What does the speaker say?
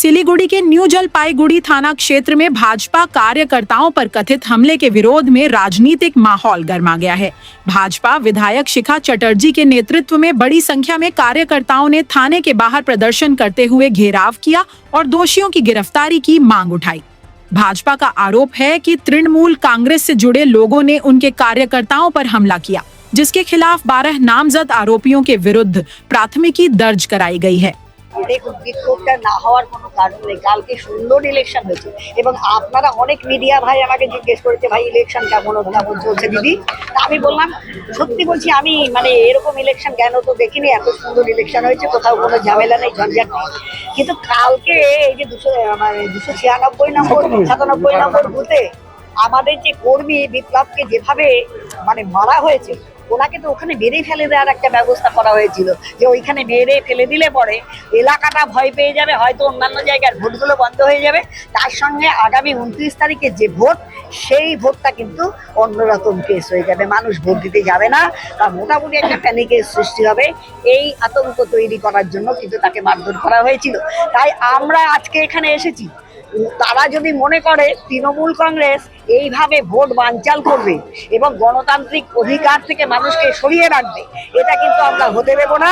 सिलीगुड़ी के न्यू जलपाईगुड़ी थाना क्षेत्र में भाजपा कार्यकर्ताओं पर कथित हमले के विरोध में राजनीतिक माहौल गर्मा गया है। भाजपा विधायक शिखा चटर्जी के नेतृत्व में बड़ी संख्या में कार्यकर्ताओं ने थाने के बाहर प्रदर्शन करते हुए घेराव किया और दोषियों की गिरफ्तारी की मांग उठाई। भाजपा का आरोप है कि तृणमूल कांग्रेस से जुड़े लोगों ने उनके कार्यकर्ताओं पर हमला किया, जिसके खिलाफ 12 नामजद आरोपियों के विरुद्ध प्राथमिकी दर्ज कराई गई है। দেখুন, বিক্ষোভটা না হওয়ার কোনো কারণ নেই। কালকে সুন্দর ইলেকশন হয়েছে এবং আপনারা অনেক মিডিয়া ভাই আমাকে জিজ্ঞেস করেছে, ভাই ইলেকশন কেমন চলছে দিদি। আমি বললাম, সত্যি বলছি, আমি এরকম ইলেকশন কেন তো দেখিনি। এত সুন্দর ইলেকশন হয়েছে, কোথাও কোনো ঝামেলা নেই, ঝঞ্ঝাট নেই। কিন্তু কালকে এই যে 296 নম্বর 97 নম্বর বুথে আমাদের যে কর্মী বিপ্লবকে যেভাবে মারা হয়েছে, ওনাকে তো ওখানে মেরে ফেলে দেওয়ার একটা ব্যবস্থা করা হয়েছিল, যে ওইখানে মেরে ফেলে দিলে পরে এলাকাটা ভয় পেয়ে যাবে, হয়তো অন্যান্য জায়গার ভোটগুলো বন্ধ হয়ে যাবে। তার সঙ্গে আগামী 29 তারিখে যে ভোট, সেই ভোটটা কিন্তু অন্যরকম কেস হয়ে যাবে, মানুষ ভোট দিতে যাবে না। তা মোটামুটি একটা প্যানিকের সৃষ্টি হবে। এই আতঙ্ক তৈরি করার জন্য কিন্তু তাকে মারধর করা হয়েছিল। তাই আমরা আজকে এখানে এসেছি। তারা যদি মনে করে তৃণমূল কংগ্রেস এইভাবে ভোট বানচাল করবে এবং গণতান্ত্রিক অধিকার থেকে মানুষকে সরিয়ে রাখবে, এটা কিন্তু আমরা হতে দেব না।